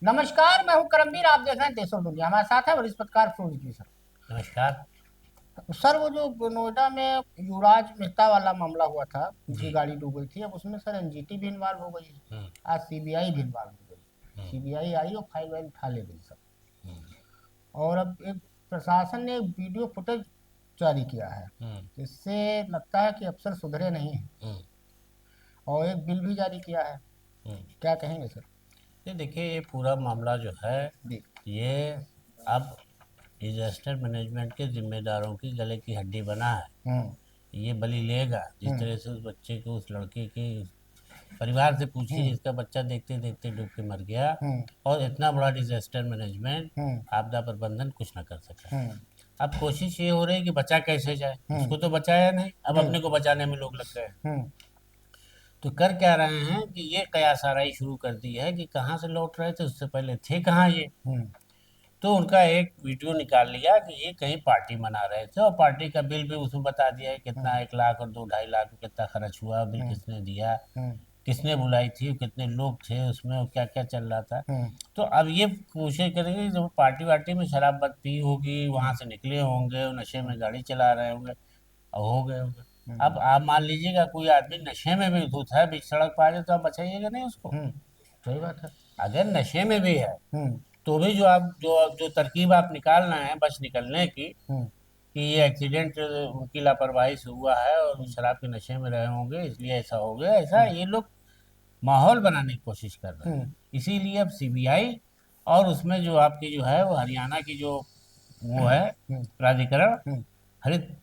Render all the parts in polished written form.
नमस्कार, मैं हूं करमवीर। आप देख रहे हैं देशों दुनिया। हमारे साथ है वरिष्ठ पत्रकार सूरज जी सर। नमस्कार। सर, वो जो नोएडा में युवराज मेहता वाला मामला हुआ था, उनकी जी। गाड़ी डूब गई थी, अब उसमें सर एनजीटी भी इन्वॉल्व हो गई है। हम्म। आज सीबीआई भी इन्वॉल्व हो गई। हम्म। सीबीआई आई और फाइल वाइल उठा ले गई सर। हम्म। और अब एक प्रशासन ने एक वीडियो फुटेज जारी किया है, हम्म। जिससे लगता है कि अफसर सुधरे नहीं हैं। हम्म। और एक बिल भी जारी किया है। हम्म। क्या कहेंगे सर? ये देखिए, ये पूरा मामला जो है, जी। ये अब डिजास्टर मैनेजमेंट के जिम्मेदारों की गले की हड्डी बना है। हम्म। ये बलि लेगा। जिस हम्म। तरह से उस बच्चे को, उस लड़के के परिवार से पूछिए हम्म। जिसका बच्चा देखते देखते डूब के मर गया, हम्म। और इतना बड़ा डिजास्टर मैनेजमेंट, हम्म। आपदा प्रबंधन कुछ ना कर सका। हम्म। अब कोशिश ये हो रही है कि बचा कैसे जाए। हम्म। उसको तो बचाया नहीं, अब जी। अपने को बचाने में लोग लग गए। हम्म। तो कर क्या रहे हैं कि ये कयासाराई शुरू कर दी है कि कहाँ से लौट रहे थे, उससे पहले थे कहाँ ये। हम्म। तो उनका एक वीडियो निकाल लिया कि ये कहीं पार्टी मना रहे थे, और पार्टी का बिल भी उसमें बता दिया है कितना, हम्म। 1 लाख और 2-2.5 लाख में कितना खर्च हुआ, बिल हम्म। किसने दिया, हम्म। किसने बुलाई थी, कितने लोग थे उसमें, और क्या क्या चल रहा था। हम्म। तो अब ये कोशिश करेंगे कि जब पार्टी वार्टी में शराब बद पी होगी, वहां हम्म। से निकले होंगे, और नशे हम्म। में गाड़ी चला रहे होंगे, और हो गए होंगे। अब हम्म। आप मान लीजिएगा कोई आदमी नशे में भी धुत है, बीच सड़क पर आ जाए, तो आप बचाइएगा नहीं उसको। हम्म। सही बात है। अगर नशे में भी है, हम्म। तो भी जो तरकीब आप निकाल रहे हैं बच निकलने की, हम्म। कि ये एक्सीडेंट उनकी लापरवाही से हुआ है और वो हम्म। शराब के नशे में रहे होंगे इसलिए ऐसा हो गया, ऐसा हम्म। ये लोग माहौल बनाने की कोशिश कर रहे हैं। हम्म। इसीलिए अब सीबीआई और उसमें जो आपकी जो है वो हरियाणा की जो वो है हम्म। प्राधिकरण, हम्म। हरित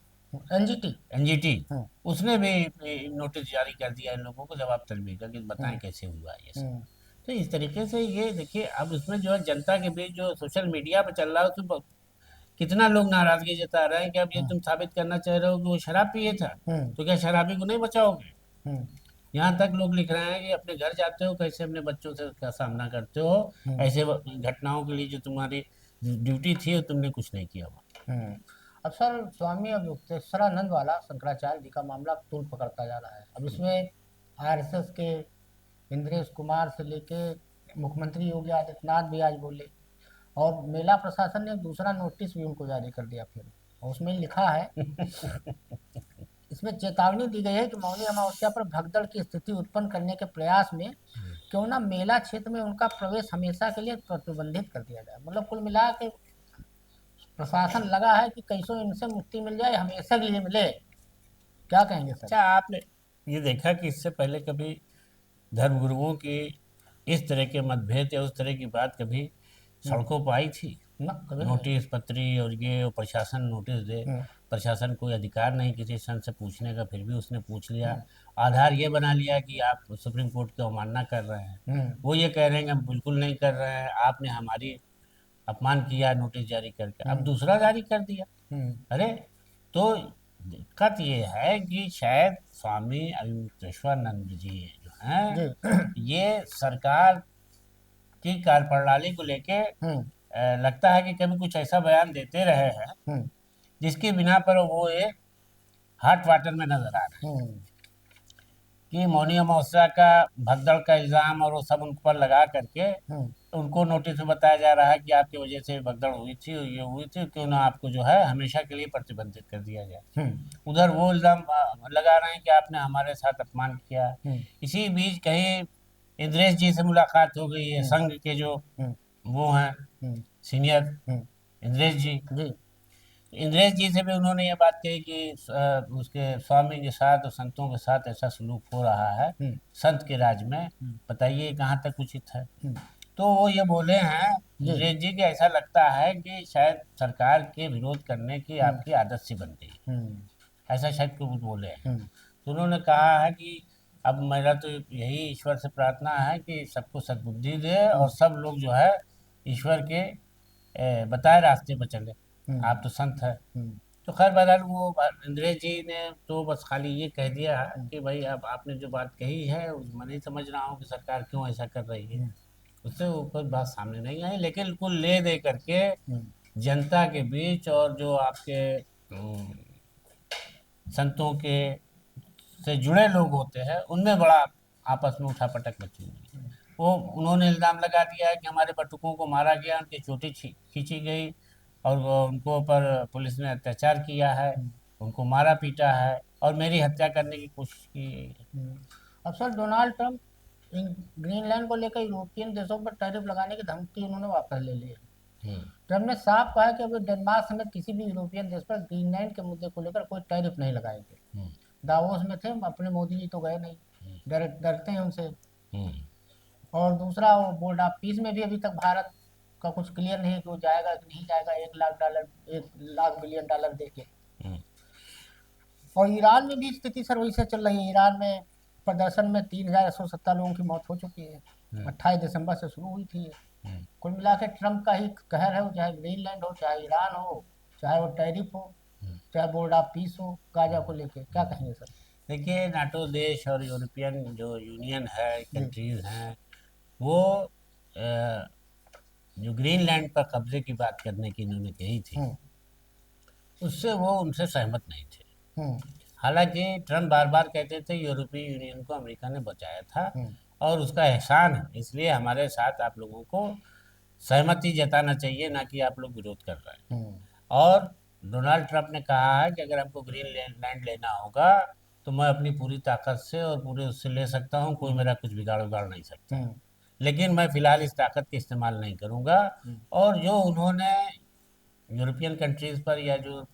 एनजीटी। एनजीटी, हम्म। उसने भी नोटिस जारी कर दिया इन लोगों को जवाब तलबी का, कि बताएं हम्म। कैसे हुआ ये सब। हम्म। तो इस तरीके से ये देखिए, अब इसमें जो है जनता के बीच जो सोशल मीडिया पर चल रहा है, उसमें कितना लोग नाराजगी जता रहे हैं कि अब ये हम्म। तुम साबित करना चाह रहे हो कि वो शराब पिए था, हम्म। तो क्या शराबी को नहीं बचाओगे। हम्म। यहाँ तक लोग लिख रहे हैं कि अपने घर जाते हो कैसे अपने बच्चों से का सामना करते हो, हम्म। ऐसे घटनाओं के लिए जो तुम्हारी ड्यूटी थी वो तुमने कुछ नहीं किया हुआ। हम्म। अब सर, स्वामी अवधूतेश्वरानंद वाला शंकराचार्य जी का मामला तूल पकड़ता जा रहा है। अब इसमें आरएसएस के इंद्रेश कुमार से लेके मुख्यमंत्री योगी आदित्यनाथ भी आज बोले। और मेला प्रशासन ने दूसरा नोटिस भी उनको जारी कर दिया फिर। और उसमें लिखा है, इसमें चेतावनी दी गई है कि मौनी अमावस्या पर भगदड़ की स्थिति उत्पन्न करने के प्रयास में क्यों ना मेला क्षेत्र में उनका प्रवेश हमेशा के लिए प्रतिबंधित कर दिया जाए। मतलब कुल मिला के प्रशासन लगा है कि कैसों इनसे मुक्ति मिल जाए, हमेशा के लिए मिले। क्या कहेंगे सर? अच्छा, आपने ये देखा कि इससे पहले कभी धर्मगुरुओं की इस तरह के मतभेद या उस तरह की बात कभी हम्म। सड़कों पर आई थी? ना, कभी नहीं। नोटिस पत्री और ये और प्रशासन नोटिस दे, हम्म। प्रशासन कोई अधिकार नहीं किसी संत से पूछने का, फिर भी उसने पूछ लिया। हम्म। आधार ये बना लिया कि आप सुप्रीम कोर्ट की अवमानना कर रहे हैं। हम्म। वो ये कह रहे हैं कि हम बिल्कुल नहीं कर रहे हैं, आपने हमारी अपमान किया नोटिस जारी करके, अब हम्म। दूसरा जारी कर दिया। हम्म। अरे, तो दिक्कत ये है कि शायद स्वामी अवधूतेश्वरानंद जी जो हैं, जी। ये सरकार की कार्यप्रणाली को लेके हम्म। लगता है कि कभी कुछ ऐसा बयान देते रहे हैं हम्म। जिसकी बिना पर वो एक हॉट वाटर में नजर आ रहे हैं। हम्म। कि मौनी अमावस्या का भगदड़ का इल्जाम और वो सब उन पर लगा करके हम्म। उनको नोटिस में बताया जा रहा है कि आपकी वजह से भगदड़ हुई थी, ये हुई थी, क्यों ना आपको जो है हमेशा के लिए प्रतिबंधित कर दिया जाए। हम्म। उधर वो इल्जाम लगा रहे हैं कि आपने हमारे साथ अपमान किया। हम्म। इसी बीच कहीं इंद्रेश जी से मुलाकात हो गई है, हम्म। संघ के जो हम्म। वो हैं हम्म। सीनियर हम्म। इंद्रेश जी। जी। इंद्रेश जी से भी उन्होंने ये बात कही कि उसके स्वामी के साथ और संतों के साथ ऐसा सलूक हो रहा है हम्म। संत के राज में, हम्म। बताइए कहाँ तक उचित है। हम्म। तो वो ये बोले हैं जी। इंद्रेश जी कि ऐसा लगता है कि शायद सरकार के विरोध करने की हम्म। आपकी आदत सी बन गई, हम्म। ऐसा शायद कुछ बोले हैं। हम्म। तो उन्होंने कहा है कि अब मेरा तो यही ईश्वर से प्रार्थना है कि सबको सद्बुद्धि दे और हम्म। सब लोग जो है ईश्वर के बताए रास्ते पर चले। हम्म। आप तो संत है। हम्म। तो खैर बहरहाल वो इंद्रेश जी ने तो बस खाली ये कह दिया है हम्म। कि भाई अब आपने जो बात कही है मैं नहीं समझ रहा हूँ कि सरकार क्यों ऐसा कर रही है। हम्म। उससे वो कोई बात सामने नहीं आई, लेकिन कुल ले दे करके हम्म। जनता के बीच और जो आपके संतों के से जुड़े लोग होते हैं उनमें बड़ा आपस में उठापटक मची हुई है। वो उन्होंने इल्ज़ाम लगा दिया है कि हमारे बटुकों को मारा गया, उनकी चोटी खींची गई और उनको पर पुलिस ने अत्याचार किया है, हम्म, उनको मारा पीटा है और मेरी हत्या करने की कोशिश की गई है। हम्म। अब सर डोनाल्ड ट्रंप ग्रीनलैंड को लेकर यूरोपियन देशों पर टैरिफ लगाने की धमकी उन्होंने वापस ले ली है। हम्म, ट्रंप ने साफ कहा है कि वे डेनमार्क समेत किसी भी यूरोपियन देश पर ग्रीनलैंड के मुद्दे को लेकर कोई टैरिफ नहीं लगाएंगे। हम्म, दावोस में थे अपने मोदी जी तो गए नहीं, डरते हैं उनसे। हम्म, और दूसरा वो बोर्ड ऑफ पीस में भी अभी तक भारत का कुछ क्लियर नहीं है कि वो जाएगा कि नहीं जाएगा, 1 lakh dollar, 1 lakh billion dollar दे के। हम्म, और ईरान में भी स्थिति सर वही से चल रही है। ईरान में प्रदर्शन में 3,170 लोगों की मौत हो चुकी है, हम्म, 28 दिसंबर से शुरू हुई थी। हम्म। कुल मिला के ट्रंप का ही कहर है, वो चाहे ग्रीनलैंड हो, चाहे ईरान हो, चाहे वो टैरिफ हो, चाहे बोर्ड ऑफ पीस हो गाजा को लेके। क्या कहेंगे सर? देखिए, नाटो देश और यूरोपियन जो यूनियन है, जी। कंट्रीज हैं, वो जो ग्रीनलैंड पर कब्जे की बात करने की इन्होंने कही थी, हम्म। उससे वो उनसे सहमत नहीं थे। हम्म। हालांकि ट्रम्प बार बार कहते थे यूरोपीय यूनियन को अमेरिका ने बचाया था हम्म। और उसका एहसान है, इसलिए हमारे साथ आप लोगों को सहमति जताना चाहिए, ना कि आप लोग विरोध कर रहे हैं। हम्म। और डोनाल्ड ट्रंप ने कहा है कि अगर हमको ग्रीनलैंड लेना होगा तो मैं अपनी पूरी ताकत से और पूरे उससे ले सकता हूँ, कोई मेरा कुछ बिगाड़ उगाड़ नहीं सकता है। हम्म। लेकिन मैं फिलहाल इस ताकत का इस्तेमाल नहीं करूँगा। हम्म। और जो उन्होंने यूरोपियन कंट्रीज़ पर या जो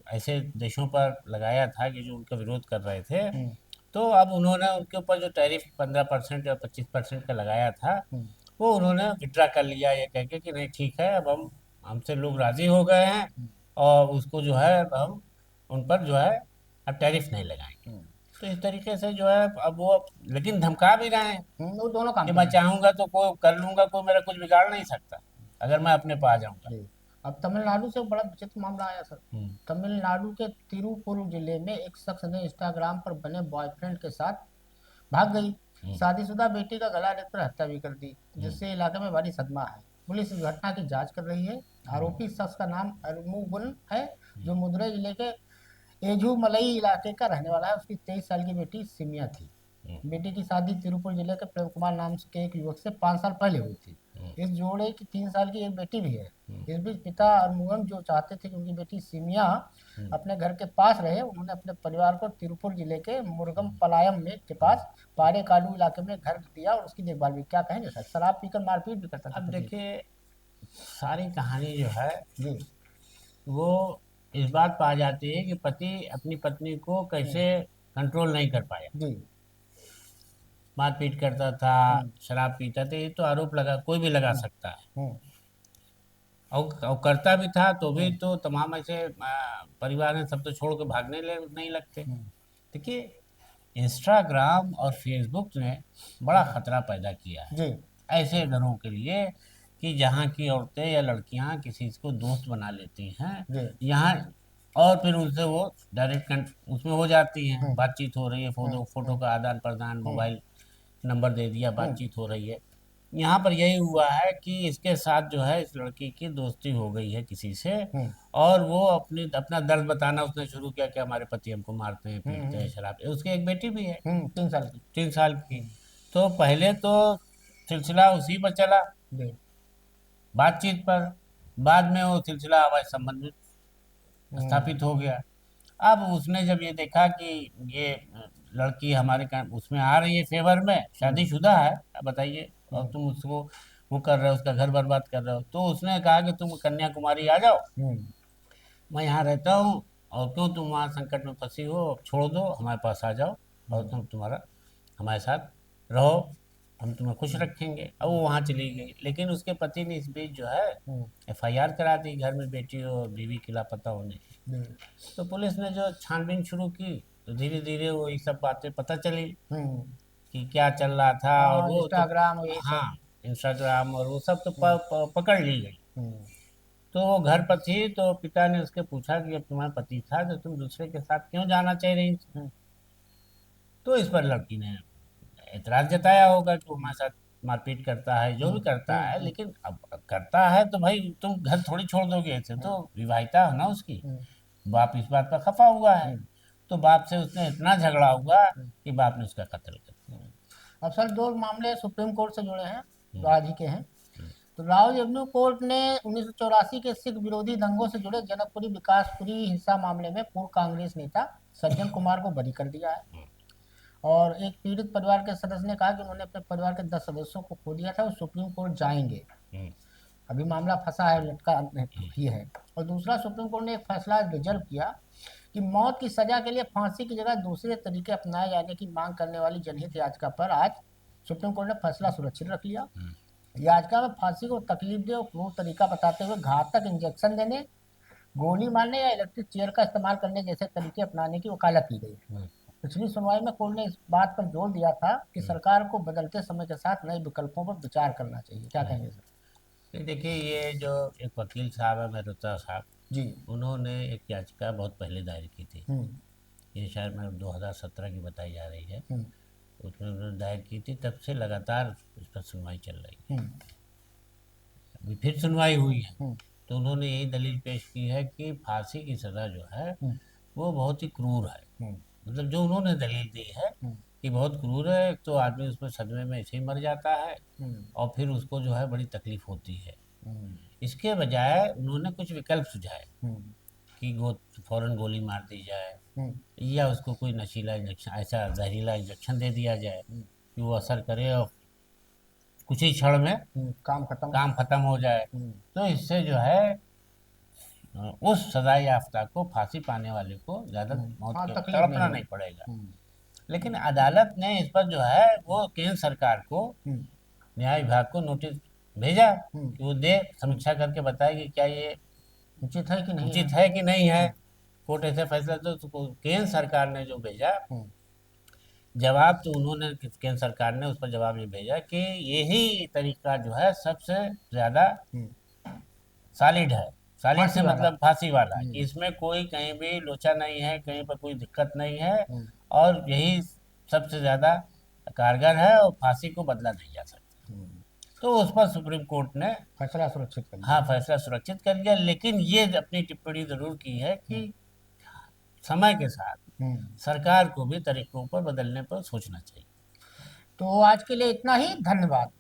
ऐसे देशों पर लगाया था कि जो उनका विरोध कर रहे थे, हम्म। तो अब उन्होंने उनके ऊपर जो टैरिफ 15% या 25% का लगाया था, हम्म। वो उन्होंने विड्रा कर लिया, ये कह के कि नहीं ठीक है, अब हम हमसे लोग राज़ी हो गए हैं और उसको जो है अब हम उन पर जो है अब टैरिफ नहीं लगाएंगे। हम्म। तो इस तरीके से जो है अब वो, लेकिन धमका भी रहे हैं वो दोनों काम कि कर मैं रहे हैं। चाहूँगा तो कोई कर लूँगा, कोई मेरा कुछ बिगाड़ नहीं सकता अगर मैं अपने पास जाऊँगा। जी। अब तमिलनाडु से बड़ा विचित्र मामला आया सर। हम्म, तमिलनाडु के तिरुपुर जिले में एक शख्स ने इंस्टाग्राम पर बने बॉयफ्रेंड के साथ भाग गई हम्म, शादीशुदा बेटी का गला रेत कर हत्या भी कर दी, हम्म, जिससे इलाके में भारी सदमा है। पुलिस इस घटना की जांच कर रही है। हम्म, आरोपी शख्स का नाम अरमुगुन है, जो मदुरई जिले के एझूमलई इलाके का रहने वाला है। उसकी 23 साल की बेटी सिमिया थी। हम्म, बेटी की शादी तिरुपुर जिले के प्रेम कुमार नाम के एक युवक से 5 साल पहले हुई थी। हम्म, इस जोड़े की 3 साल की एक बेटी भी है। हम्म, इस बीच पिता अरमुगम जो चाहते थे कि उनकी बेटी सिमिया हम्म, अपने घर के पास रहे, उन्होंने अपने परिवार को तिरुपुर जिले के मुरगम पलायम में के पास पारेकाडू इलाके में घर दिया और उसकी देखभाल भी। क्या कहेंगे सर? शराब पीकर मारपीट भी करता था अब पति। देखिए, सारी कहानी जो है जी। वो इस बात पर आ जाती है कि पति अपनी पत्नी को हम्म। कैसे कंट्रोल नहीं कर पाया, जी। मारपीट करता था, हम्म। शराब पीता था, ये तो आरोप लगा कोई भी लगा हम्म। सकता है। हम्म। और करता भी था तो भी हम्म। तो तमाम ऐसे परिवार ने सब तो छोड़ के भागने नहीं लगते। हम्म। देखिए, इंस्टाग्राम और फेसबुक ने बड़ा खतरा पैदा किया है जी। ऐसे घरों के लिए कि जहाँ की औरतें या लड़कियाँ किसी को दोस्त बना लेती हैं जी। यहाँ, और फिर उनसे वो डायरेक्ट उसमें हो जाती हैं, हम्म। बातचीत हो रही है, हम्म। फोटो फोटो हम्म। का आदान प्रदान, हम्म। मोबाइल नंबर दे दिया, हम्म। बातचीत हो रही है। यहाँ पर यही हुआ है कि इसके साथ जो है इस लड़की की दोस्ती हो गई है किसी से, हम्म। और वो अपना दर्द बताना उसने शुरू किया कि हमारे पति हमको मारते हैं, हम्म। पीटते हैं, शराब, उसकी एक बेटी भी है 3 साल की। 3 साल की। हम्म। तो पहले तो सिलसिला उसी पर चला, जी। बातचीत पर, बाद में वो सिलसिला हमारे संबंध में हम्म। स्थापित हो गया। अब उसने जब ये देखा कि ये लड़की हमारे उसमें आ रही है फेवर में, हम्म। शादीशुदा है, अब बताइए, और हम्म। तुम उसको वो कर रहे हो, उसका घर बर्बाद कर रहे हो, तो उसने कहा कि तुम कन्याकुमारी आ जाओ, हम्म। मैं यहाँ रहता हूँ, और क्यों तुम वहाँ संकट में फंसी हो, अब छोड़ दो, हमारे पास आ जाओ और हम्म। तुम तुम्हारा हमारे साथ रहो, हम तुम्हें खुश हम्म। रखेंगे। अब वो वहाँ चली गई, लेकिन उसके पति ने इस बीच जो है हम्म। एफआईआर करा दी घर में बेटी और बीवी की लापता होने की। जी। तो पुलिस ने जो छानबीन शुरू की तो धीरे धीरे वो ये सब बातें पता चली हम्म। कि क्या चल रहा था, और हाँ, वो तो इंस्टाग्राम और ये हाँ, सब। इंस्टाग्राम और वो सब तो हम्म। पकड़ ली गई। हम्म। तो वो घर पर थी, तो पिता ने उसके पूछा कि अब तुम्हारा पति था तो तुम दूसरे के साथ क्यों जाना चाह रही थी। हम्म। तो इस पर लड़की ने एतराज जताया होगा कि वो हमारे साथ मारपीट करता है, जो भी हम्म। करता है, हम्म। लेकिन अब करता है तो भाई तुम घर थोड़ी छोड़ दोगे, ऐसे हम्म। तो विवाहिता हो ना उसकी। हम्म। बाप इस बात पर खफा हुआ है, हम्म। तो बाप से उसने इतना झगड़ा हुआ हम्म। कि बाप ने उसका कत्ल कर दिया। हम्म। अब सर दो मामले सुप्रीम कोर्ट से जुड़े हैं, जो आज ही के हैं। तो राहुल एवेन्यू कोर्ट ने 1984 के सिख विरोधी दंगों से जुड़े जनकपुरी विकासपुरी हिंसा मामले में पूर्व कांग्रेस नेता सज्जन कुमार को बरी कर दिया है। और एक पीड़ित परिवार के सदस्य ने कहा कि उन्होंने अपने परिवार के 10 सदस्यों को खो दिया था और सुप्रीम कोर्ट जाएंगे। अभी मामला फंसा है, लटका ही है। और दूसरा, सुप्रीम कोर्ट ने एक फैसला रिजर्व किया कि मौत की सजा के लिए फांसी की जगह दूसरे तरीके अपनाए जाने की मांग करने वाली जनहित याचिका पर आज सुप्रीम कोर्ट ने फैसला सुरक्षित रख लिया। याचिका में फांसी को तकलीफ दे और क्रूर तरीका बताते हुए घातक इंजेक्शन देने, गोली मारने या इलेक्ट्रिक चेयर का इस्तेमाल करने जैसे तरीके अपनाने की वकालत की गई है। पिछली सुनवाई में कोर्ट ने इस बात पर जोर दिया था कि सरकार को बदलते समय के साथ नए विकल्पों पर विचार करना चाहिए। क्या कहेंगे सर? देखिए, ये जो एक वकील साहब है मेहरोत्रा साहब जी, उन्होंने एक याचिका बहुत पहले दायर की थी। ये शायद मैं 2017 की बताई जा रही है। उसमें उन्होंने दायर की थी, तब से लगातार इस पर सुनवाई चल रही है। अभी फिर सुनवाई हुई है तो उन्होंने यही दलील पेश की है कि फांसी की सज़ा जो है वो बहुत ही क्रूर है। मतलब जो उन्होंने दलील दी है कि बहुत क्रूर है, तो आदमी उसमें सदमे में ऐसे ही मर जाता है और फिर उसको जो है बड़ी तकलीफ होती है। इसके बजाय उन्होंने कुछ विकल्प सुझाए कि फौरन गोली मार दी जाए या उसको कोई नशीला इंजेक्शन, ऐसा जहरीला इंजेक्शन दे दिया जाए कि वो असर करे और कुछ ही क्षण में काम खत्म हो जाए। तो इससे जो है उस सजा याफ्ता को, फांसी पाने वाले को ज़्यादा मौत के तड़पना नहीं पड़ेगा। लेकिन अदालत ने इस पर जो है वो केंद्र सरकार को, न्याय विभाग को नोटिस भेजा कि वो दे, समीक्षा करके बताए कि क्या ये उचित है कि नहीं है। कोर्ट ऐसे फैसला तो केंद्र सरकार ने जो भेजा जवाब, तो उन्होंने, केंद्र सरकार ने उस पर जवाब ये भेजा कि यही तरीका जो है सबसे ज़्यादा सॉलिड है। सॉलिड से मतलब फांसी वाला, इसमें कोई कहीं भी लोचा नहीं है, कहीं पर कोई दिक्कत नहीं है और यही सबसे ज़्यादा कारगर है और फांसी को बदला नहीं जा सकता। तो उस पर सुप्रीम कोर्ट ने फैसला सुरक्षित कर लिया। हाँ, फैसला सुरक्षित कर लिया। लेकिन ये अपनी टिप्पणी जरूर की है कि समय के साथ सरकार को भी तरीकों पर बदलने पर सोचना चाहिए। तो आज के लिए इतना ही, धन्यवाद।